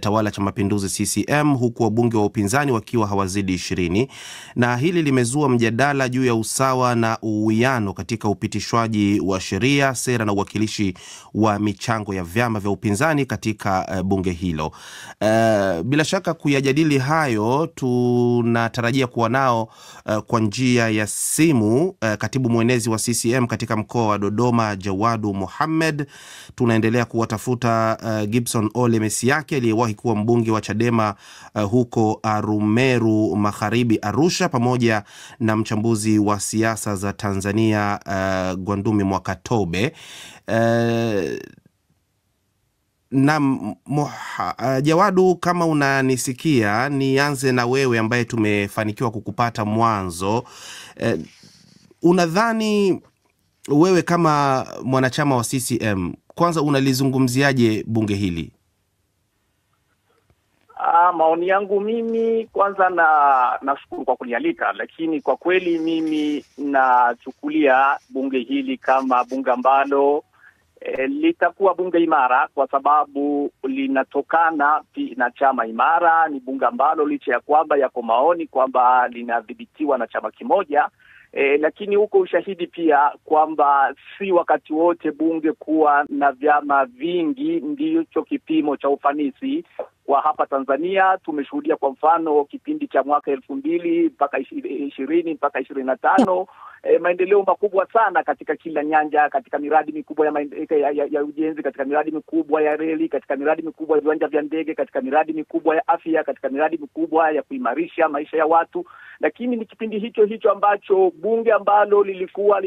tawala cha mapinduzi CCM, huku wabunge wa upinzani wakiwa hawazidi 20, na hili limezua mjadala juu ya usawa na uwiano katika upitishwaji wa sheria, sera na uwakilishi wa michango ya vyama vya upinzani katika bunge hilo. Bila shaka kuyajadili hayo tunatarajia kuwa nao kwa njia ya simu katibu mwenezi wa CCM katika mkoa wa Dodoma, Jawadu Mohamed. Tunaendelea kuwatafuta Gibson Ole Mesiaki aliyewahi kuwa mbunge wa Chadema huko Arumeru Magharibi, Arusha, pamoja na mchambuzi wa siasa za Tanzania Gwandumi Mwakatobe. Na Jawadu, kama unanisikia, nianze na wewe ambaye tumefanikiwa kukupata mwanzo. Unadhani wewe kama mwanachama wa CCM, kwanza unalizungumziaje bunge hili? Maoni yangu mimi, kwanza nashukuru kwa kunialika, lakini kwa kweli mimi nachukulia bunge hili kama bunge ambalo litakuwa bunge imara, kwa sababu linatokana na chama imara. Ni bunge ambalo licha ya kwamba yako maoni kwamba linadhibitiwa na chama kimoja, lakini huko ushahidi pia kwamba si wakati wote bunge kuwa na vyama vingi ndicho kipimo cha ufanisi. Kwa hapa Tanzania tumeshuhudia kwa mfano kipindi cha mwaka 2000 mpaka 20 mpaka 25 maendeleo makubwa sana katika kila nyanja, katika miradi mikubwa ya ujenzi, katika miradi mikubwa ya reli, katika miradi mikubwa ya viwanja vya ndege, katika miradi mikubwa ya afya, katika miradi mikubwa ya kuimarisha maisha ya watu. Lakini ni kipindi hicho ambacho bunge ambalo lilikuwa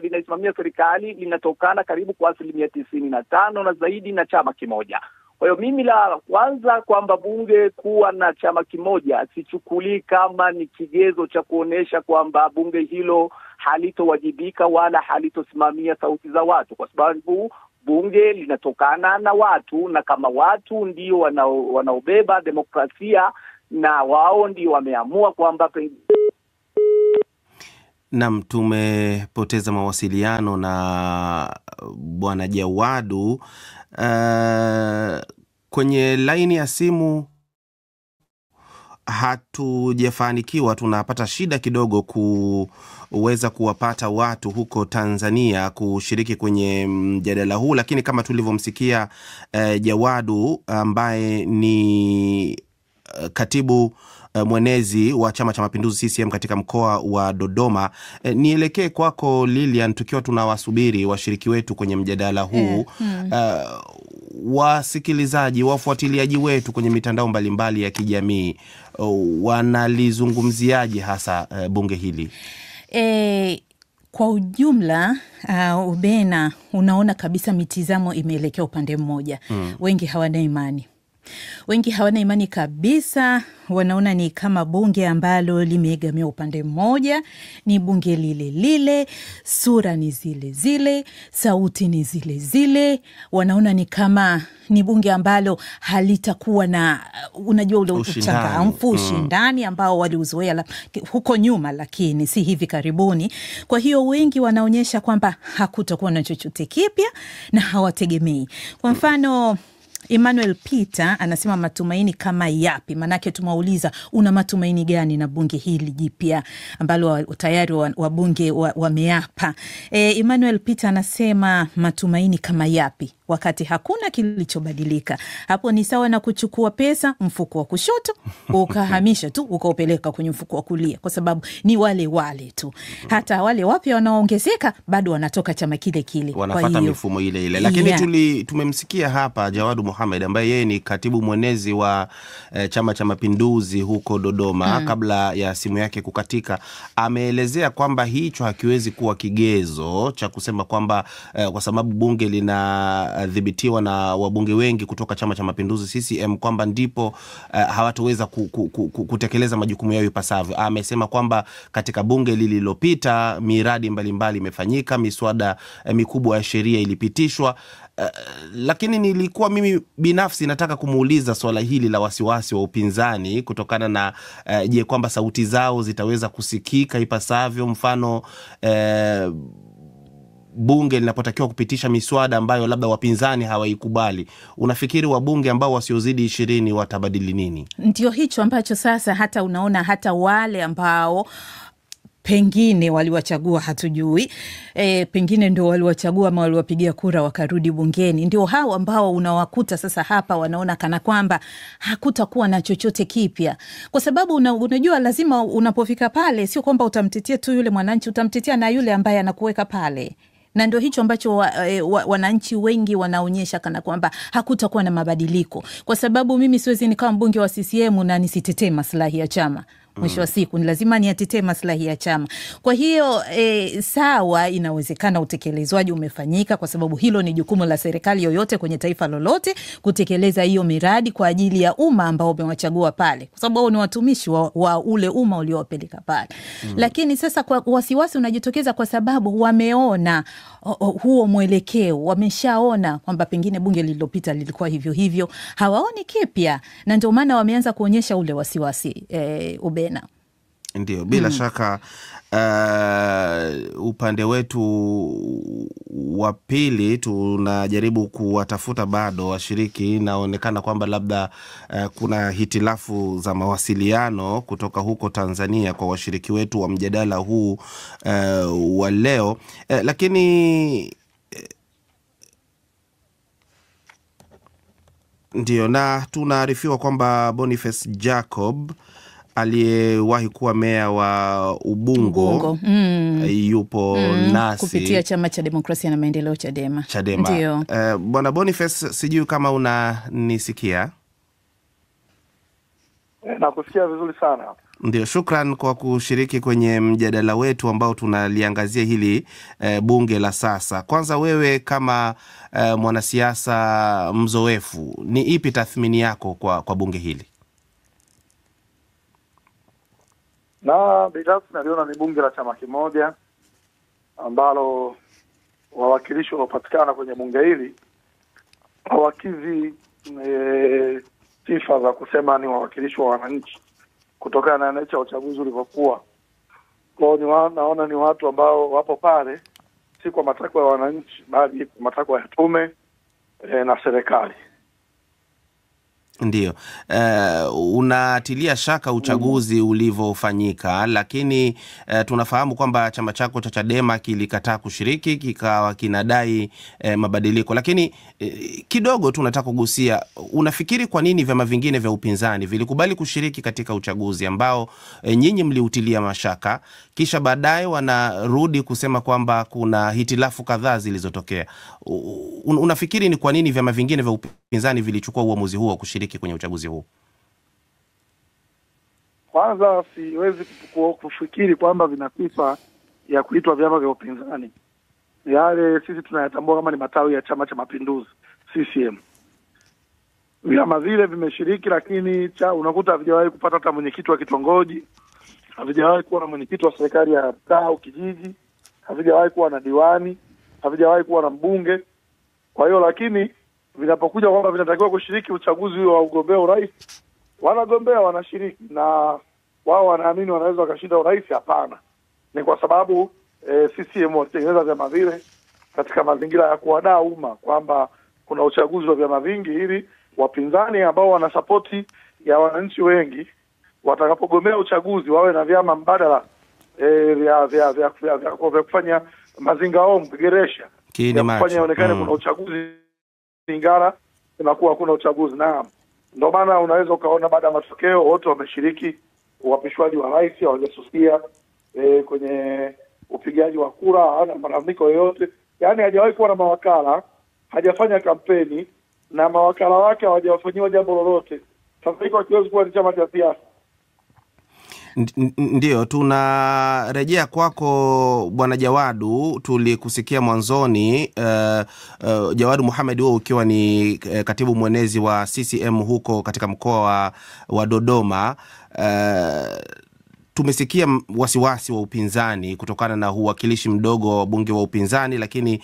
linasimamia serikali linatokana karibu kwa 95% na zaidi na chama kimoja. Kwa hiyo mimi la kwanza kwamba bunge kuwa na chama kimoja sichukuli kama ni kigezo cha kuonesha kwamba bunge hilo halitowajibika wala halitosimamia sauti za watu, kwa sababu bunge linatokana na watu, na kama watu ndio wanaobeba demokrasia na wao ndio wameamua kwamba Naam, tumepoteza mawasiliano na Bwana Jawadu. Kwenye laini ya simu hatujafanikiwa, tunapata shida kidogo kuweza kuwapata watu huko Tanzania kushiriki kwenye mjadala huu, lakini kama tulivyomsikia Jawadu ambaye ni katibu mwenezi wa Chama cha Mapinduzi CCM katika mkoa wa Dodoma, nielekee kwako Lilian, tukiwa tunawasubiri washiriki wetu kwenye mjadala huu. Wasikilizaji, wafuatiliaji wetu kwenye mitandao mbalimbali ya kijamii wanalizungumziaje hasa bunge hili? Kwa ujumla, Ubena, unaona kabisa mitizamo imeelekea upande mmoja. Wengi hawana imani. Wengi hawana imani kabisa, wanaona ni kama bunge ambalo limeegamia upande mmoja, ni bunge lile, sura ni zile, sauti ni zile. Wanaona ni kama ni bunge ambalo halitakuwa na, unajua ule uchangamfu, ushindani ambao waliuzoea huko nyuma, lakini si hivi karibuni. Kwa hiyo wengi wanaonyesha kwamba hakutakuwa na chochote kipya na hawategemei. Kwa mfano Emmanuel Peter anasema matumaini kama yapi? Manake tumauliza una matumaini gani na bunge hili jipya ambalo tayari wabunge wameapa. Emmanuel Peter anasema matumaini kama yapi wakati hakuna kilichobadilika? Hapo ni sawa na kuchukua pesa mfuko wa kushoto ukahamisha tu ukaupeleka kwenye mfuko wa kulia, kwa sababu ni wale tu. Hata wale wapya wanaoongezeka bado wanatoka chama kile, wanafuata mifumo ile. Lakini tumemsikia hapa Jawadu Mohamed ambaye yeye ni katibu mwenezi wa Chama cha Mapinduzi huko Dodoma. Kabla ya simu yake kukatika, ameelezea kwamba hicho hakiwezi kuwa kigezo cha kusema kwamba kwa sababu bunge linadhibitiwa na wabunge wengi kutoka Chama cha Mapinduzi CCM kwamba ndipo hawatoweza kutekeleza majukumu yao ipasavyo. Amesema kwamba katika bunge lililopita miradi mbalimbali imefanyika, miswada mikubwa ya sheria ilipitishwa. Lakini nilikuwa mimi binafsi nataka kumuuliza swala hili la wasiwasi wa upinzani kutokana na je, kwamba sauti zao zitaweza kusikika ipasavyo. Mfano bunge linapotakiwa kupitisha miswada ambayo labda wapinzani hawaikubali, unafikiri wabunge ambao wasiozidi 20 watabadili nini? Ndio hicho ambacho sasa hata unaona hata wale ambao pengine waliwachagua hatujui, pengine ndio waliwachagua ama waliwapigia kura wakarudi bungeni, ndio hao ambao unawakuta sasa hapa wanaona kana kwamba hakutakuwa na chochote kipya, kwa sababu unajua lazima unapofika pale sio kwamba utamtetea tu yule mwananchi, utamtetea na yule ambaye anakuweka pale. Na ndio hicho ambacho wananchi wengi wanaonyesha kana kwamba hakutakuwa na mabadiliko, kwa sababu mimi siwezi nikawa mbunge wa CCM na nisitetee maslahi ya chama. Mwisho wa siku ni lazima niatetee maslahi ya chama. Kwa hiyo sawa, inawezekana utekelezwaji umefanyika, kwa sababu hilo ni jukumu la serikali yoyote kwenye taifa lolote, kutekeleza hiyo miradi kwa ajili ya umma ambao umewachagua pale, kwa sababu wao ni watumishi wa ule umma uliowapeleka pale. Lakini sasa kwa wasiwasi unajitokeza kwa sababu wameona huo mwelekeo, wameshaona kwamba pengine bunge lililopita lilikuwa hivyo hivyo, hawaoni kipya, na ndio maana wameanza kuonyesha ule wasiwasi Ubena. Ndio, bila shaka upande wetu wa pili tunajaribu kuwatafuta bado washiriki. Inaonekana kwamba labda kuna hitilafu za mawasiliano kutoka huko Tanzania kwa washiriki wetu wa mjadala huu wa leo, lakini ndio, na tunaarifiwa kwamba Boniface Jacob aliyewahi kuwa meya wa Ubungo yupo nasi kupitia Chama cha Demokrasia na Maendeleo, Chadema. Ndio. Bwana Boniface, sijui kama unanisikia? Nakusikia vizuri sana. Ndio, shukran kwa kushiriki kwenye mjadala wetu ambao tunaliangazia hili bunge la sasa. Kwanza wewe kama mwanasiasa mzoefu, ni ipi tathmini yako kwa bunge hili? Na binafsi naliona ni bunge la chama kimoja ambalo wawakilishi wanaopatikana kwenye bunge hili hawakidhi sifa za kusema ni wawakilishi wa wananchi kutokana na nature uchaguzi ulivyokuwa. Kwa hiyo naona ni watu ambao wapo pale si kwa matakwa ya wananchi bali kwa matakwa ya tume na serikali. Ndio. Unatilia shaka uchaguzi ulivyofanyika, lakini tunafahamu kwamba chama chako cha Chadema kilikataa kushiriki, kikawa kinadai mabadiliko. Lakini kidogo tunataka kugusia, unafikiri kwa nini vyama vingine vya upinzani vilikubali kushiriki katika uchaguzi ambao nyinyi mliutilia mashaka, kisha baadaye wanarudi kusema kwamba kuna hitilafu kadhaa zilizotokea? Unafikiri ni kwa nini vyama vingine vya upinzani vilichukua uamuzi huo kushiriki kwenye uchaguzi huu? Kwanza siwezi kufikiri kwamba vina sifa ya kuitwa vyama vya upinzani. Yale sisi tunayatambua kama ni matawi ya Chama cha Mapinduzi, CCM. Vyama vile vimeshiriki, lakini unakuta havijawahi kupata hata mwenyekiti wa kitongoji, havijawahi kuwa na mwenyekiti wa serikali ya mtaa au kijiji, havijawahi kuwa na diwani, havijawahi kuwa na mbunge. Kwa hiyo lakini vinapokuja kwamba vinatakiwa kushiriki uchaguzi wa ugombea urais, wanagombea wanashiriki, na wao wanaamini wanaweza wakashinda urais? Hapana. Ni kwa sababu CCM walitengeneza vyama vile katika mazingira ya kuwadaa umma kwamba kuna uchaguzi wa vyama vingi ili wapinzani ambao wana sapoti ya wananchi wengi watakapogombea uchaguzi wawe na vyama mbadala vya kufanya mazingao mgeresha kufanya ionekane kuna uchaguzi ingara inakuwa kuna uchaguzi. Na ndio maana unaweza ukaona baada ya matokeo wote wameshiriki uapishwaji wa rais, hawajasusia kwenye upigaji wa kura, hana malalamiko yoyote. Yaani hajawahi kuwa na mawakala, hajafanya kampeni na mawakala wake hawajafanyiwa jambo lolote. Sasa hiko hakiwezi kuwa ni chama cha siasa. Ndio, tunarejea kwako Bwana Jawadu. Tulikusikia mwanzoni, Jawadu Mohamed, wewe ukiwa ni katibu mwenezi wa CCM huko katika mkoa wa Dodoma. Tumesikia wasiwasi wa upinzani kutokana na uwakilishi mdogo wa bunge wa upinzani, lakini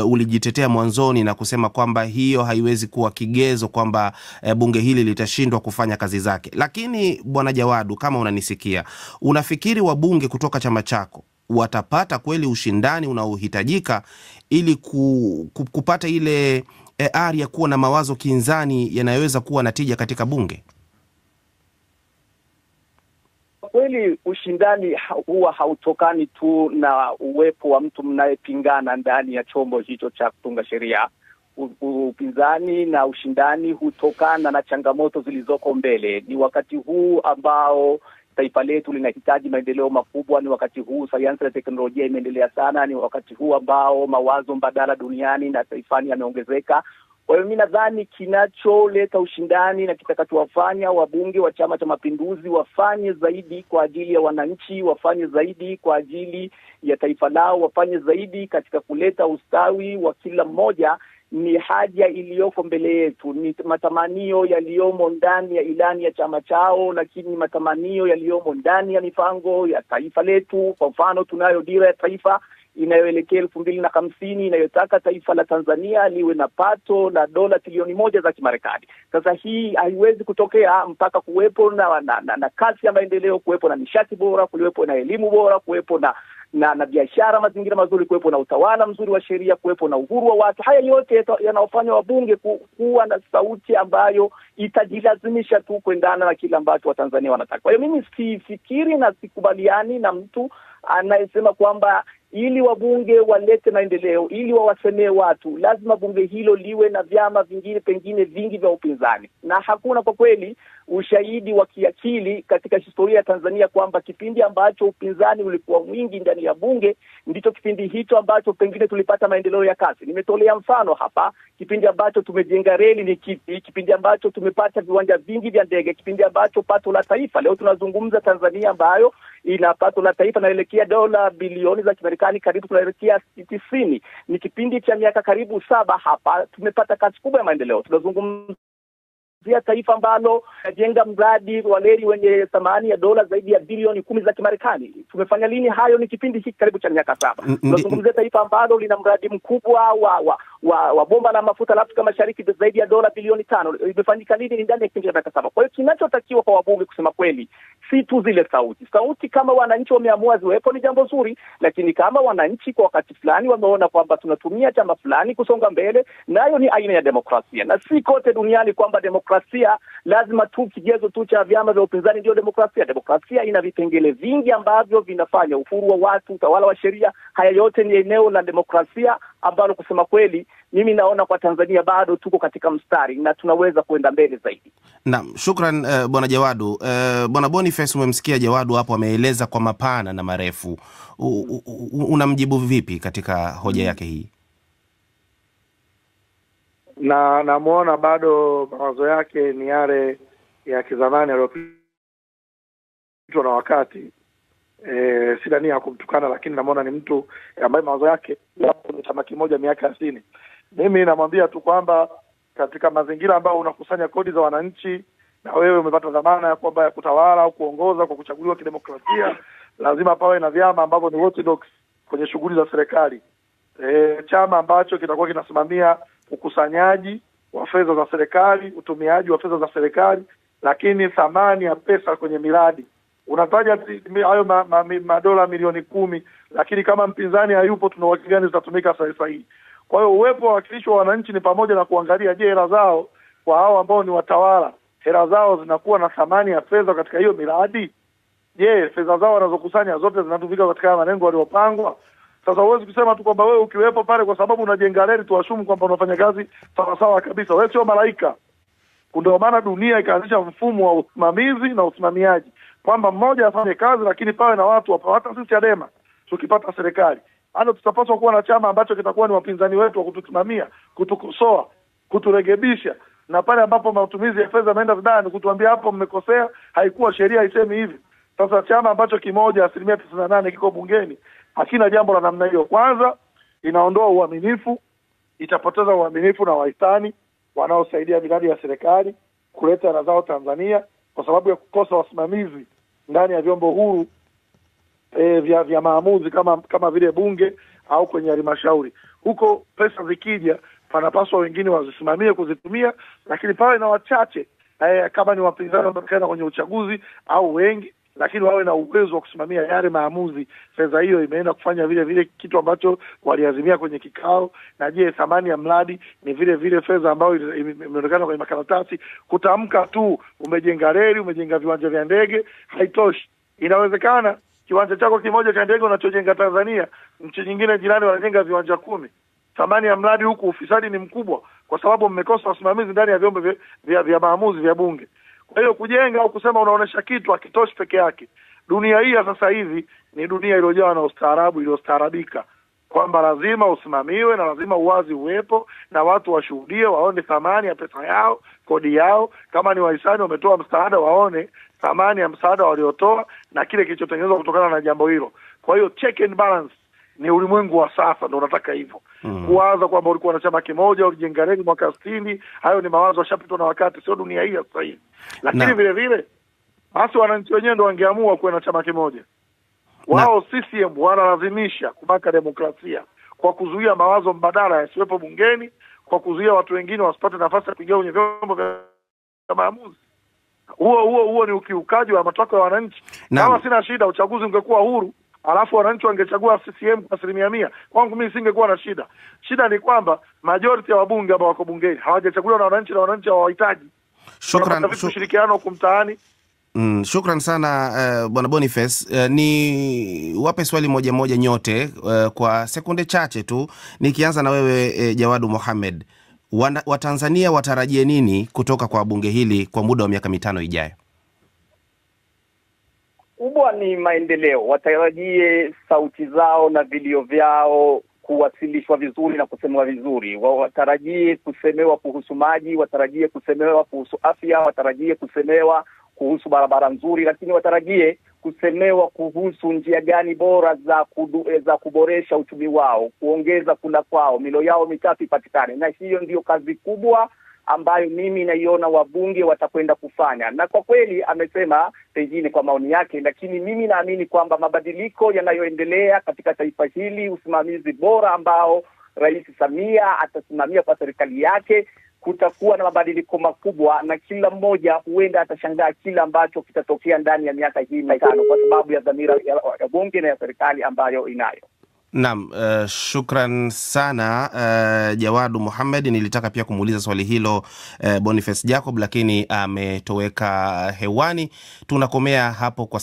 ulijitetea mwanzoni na kusema kwamba hiyo haiwezi kuwa kigezo kwamba bunge hili litashindwa kufanya kazi zake. Lakini Bwana Jawadu, kama unanisikia, unafikiri wabunge kutoka chama chako watapata kweli ushindani unaohitajika ili kupata ile ari ya kuwa na mawazo kinzani yanayoweza kuwa na tija katika bunge? Kweli ushindani huwa hautokani tu na uwepo wa mtu mnayepingana ndani ya chombo hicho cha kutunga sheria. Upinzani na ushindani hutokana na changamoto zilizoko mbele. Ni wakati huu ambao taifa letu linahitaji maendeleo makubwa, ni wakati huu sayansi na teknolojia imeendelea sana, ni wakati huu ambao mawazo mbadala duniani na taifani yameongezeka. Kwa hiyo mimi nadhani kinacholeta ushindani na kitakachowafanya wabunge wa Chama cha Mapinduzi wafanye zaidi kwa ajili ya wananchi, wafanye zaidi kwa ajili ya taifa lao, wafanye zaidi katika kuleta ustawi wa kila mmoja, ni haja iliyoko mbele yetu, ni matamanio yaliyomo ndani ya ilani ya chama chao, lakini matamanio yaliyomo ndani ya mipango ya taifa letu. Kwa mfano, tunayo dira ya taifa inayoelekea 2050 inayotaka taifa la Tanzania liwe na pato la dola trilioni 1 za Kimarekani. Sasa hii haiwezi kutokea mpaka kuwepo na kasi ya maendeleo, kuwepo na nishati bora, kuwepo na elimu bora, kuwepo na biashara, mazingira mazuri, kuwepo na utawala mzuri wa sheria, kuwepo na uhuru wa watu. Haya yote yanawafanya wabunge kuwa na sauti ambayo itajilazimisha tu kuendana na kile ambacho Watanzania wanataka. Kwa hiyo mimi sifikiri na sikubaliani na mtu anayesema kwamba ili wabunge walete maendeleo, ili wawasemee watu, lazima bunge hilo liwe na vyama vingine pengine vingi vya upinzani. Na hakuna kwa kweli ushahidi wa kiakili katika historia ya Tanzania kwamba kipindi ambacho upinzani ulikuwa mwingi ndani ya bunge ndicho kipindi hicho ambacho pengine tulipata maendeleo ya kasi. Nimetolea mfano hapa, kipindi ambacho tumejenga reli ni kipi, kipindi ambacho tumepata viwanja vingi vya ndege, kipindi ambacho pato la taifa, leo tunazungumza Tanzania ambayo ina pato la taifa naelekea dola bilioni za Kimarekani, karibu tunaelekea 90. Ni kipindi cha miaka karibu 7 hapa tumepata kasi kubwa ya maendeleo. Tunazungumzia taifa ambalo najenga mradi wa reli wenye thamani ya dola zaidi ya bilioni 10 za Kimarekani. Tumefanya lini hayo? Ni kipindi hiki karibu cha miaka 7. Tunazungumzia taifa ambalo lina mradi mkubwa wa bomba la mafuta la Afrika Mashariki zaidi ya dola bilioni 5. Imefanyika lini? Ni ndani ya kipindi cha miaka 7. Kwa hiyo kinachotakiwa kwa wabunge kusema kweli si tu zile sauti kama wananchi wameamua ziwepo ni jambo zuri, lakini kama wananchi kwa wakati fulani wameona kwamba tunatumia chama fulani kusonga mbele, nayo ni aina ya demokrasia. Na si kote duniani kwamba demokrasia lazima tu kigezo tu cha vyama vya upinzani ndio demokrasia. Demokrasia ina vipengele vingi ambavyo vinafanya uhuru wa watu, utawala wa sheria. Haya yote ni eneo la demokrasia ambalo kusema kweli mimi naona kwa Tanzania bado tuko katika mstari na tunaweza kuenda mbele zaidi. Naam, shukran Bwana Jawadu. Bwana Boniface, umemsikia Jawadu hapo ameeleza kwa mapana na marefu. Unamjibu vipi katika hoja yake hii? Namuona bado mawazo yake ni yale ya kizamani aliyopitwa na wakati. Sina nia ya kumtukana, lakini namuona ni mtu ambaye mawazo yake yapo ni chama kimoja miaka 50. Mimi namwambia tu kwamba katika mazingira ambayo unakusanya kodi za wananchi na wewe umepata dhamana ya kwamba ya kutawala au kuongoza kwa kuchaguliwa kidemokrasia, lazima pawe na vyama ambavyo ni watchdogs kwenye shughuli za serikali. Chama ambacho kitakuwa kinasimamia ukusanyaji wa fedha za serikali, utumiaji wa fedha za serikali, lakini thamani ya pesa kwenye miradi. Unataja hayo madola milioni 10, lakini kama mpinzani hayupo tuna uhakika gani zitatumika sahihi? Kwa hiyo uwepo wa wakilishi wa wananchi ni pamoja na kuangalia, je, hela zao kwa hao ambao ni watawala, hela zao zinakuwa na thamani ya fedha katika hiyo miradi? Je, fedha zao wanazokusanya zote zinatumika katika malengo yaliyopangwa? Sasa huwezi kusema tu kwamba wewe ukiwepo pale kwa sababu unajenga reli tuashumu kwamba unafanya kazi sawa sawa kabisa. Wewe sio malaika. Ndio maana dunia ikaanzisha mfumo wa usimamizi na usimamiaji, kwamba mmoja afanye kazi lakini pawe na watu hapa. Hata sisi Chadema tukipata serikali, tutapaswa kuwa na chama ambacho kitakuwa ni wapinzani wetu wa kutusimamia, kutukosoa, kuturekebisha, na pale ambapo matumizi ya fedha yanaenda vibaya kutuambia hapo mmekosea, haikuwa sheria haisemi hivi. Sasa chama ambacho kimoja 98% kiko bungeni hakina jambo la namna hiyo. Kwanza inaondoa uaminifu, itapoteza uaminifu na wahisani wanaosaidia miradi ya serikali kuleta hela zao Tanzania kwa sababu ya kukosa wasimamizi ndani ya vyombo huru vya maamuzi kama vile bunge au kwenye halmashauri. Huko pesa zikija panapaswa wengine wazisimamie kuzitumia, lakini pawe na wachache kama ni wapinzani wanaotokana kwenye uchaguzi au wengi lakini wawe na uwezo wa kusimamia yale maamuzi. Fedha hiyo imeenda kufanya vile vile kitu ambacho waliazimia kwenye kikao, na je, thamani ya mradi ni vile vile fedha ambayo imeonekana kwenye makaratasi? Kutamka tu umejenga reli, umejenga viwanja vya ndege haitoshi. Inawezekana kiwanja chako kimoja cha ndege unachojenga Tanzania, nchi nyingine jirani wanajenga viwanja 10. Thamani ya mradi huku, ufisadi ni mkubwa kwa sababu mmekosa wasimamizi ndani ya vyombo vya maamuzi vya bunge. Kwa hiyo kujenga au kusema unaonesha kitu hakitoshi peke yake. Dunia hii sasa hivi ni dunia iliyojawa na ustaarabu, iliyostaarabika, kwamba lazima usimamiwe na lazima uwazi uwepo na watu washuhudie, waone thamani ya pesa yao, kodi yao. Kama ni wahisani wametoa msaada, waone thamani ya msaada waliotoa na kile kilichotengenezwa kutokana na jambo hilo. Kwa hiyo check and balance ni ulimwengu wa sasa ndio unataka hivyo. Kuwaza kwamba ulikuwa na chama kimoja ulijenga reli mwaka 60, hayo ni mawazo yashapitwa na wakati, sio dunia hii sasa hivi. Lakini vile vile basi wananchi wenyewe ndio wangeamua kuwa na chama kimoja. Wao CCM wanalazimisha kubaka demokrasia kwa kuzuia mawazo mbadala yasiwepo bungeni, kwa kuzuia watu wengine wasipate nafasi ya kuingia kwenye vyombo vya maamuzi. Huo ni ukiukaji wa matakwa ya wananchi. Kama sina shida uchaguzi ungekuwa huru, alafu wananchi wangechagua CCM kwa 100%, kwangu mimi singekuwa na shida. Shida ni kwamba majority ya wabunge ambao wako bungeni hawajachaguliwa na wananchi, na wananchi hawahitaji. Shukran. Ushirikiano huko mtaani. Shukran sana Bwana Boniface. Ni wape swali moja moja nyote kwa sekunde chache tu, nikianza na wewe Jawadu Mohamed. Watanzania watarajie nini kutoka kwa bunge hili kwa muda wa miaka 5 ijayo? Kubwa ni maendeleo. Watarajie sauti zao na vilio vyao kuwasilishwa vizuri na kusemewa vizuri. Watarajie kusemewa kuhusu maji, watarajie kusemewa kuhusu afya, watarajie kusemewa kuhusu barabara nzuri, lakini watarajie kusemewa kuhusu njia gani bora za kuboresha uchumi wao, kuongeza kula kwao, milo yao mitatu ipatikane. Na hiyo ndio kazi kubwa ambayo mimi naiona wabunge watakwenda kufanya. Na kwa kweli amesema pengine kwa maoni yake, lakini mimi naamini kwamba mabadiliko yanayoendelea katika taifa hili, usimamizi bora ambao Rais Samia atasimamia kwa serikali yake, kutakuwa na mabadiliko makubwa, na kila mmoja huenda atashangaa kila ambacho kitatokea ndani ya miaka hii 5 kwa sababu ya dhamira ya bunge na ya serikali ambayo inayo. Naam, shukran sana Jawadu Mohamed. Nilitaka pia kumuuliza swali hilo Boniface Jacob, lakini ametoweka hewani. Tunakomea hapo kwa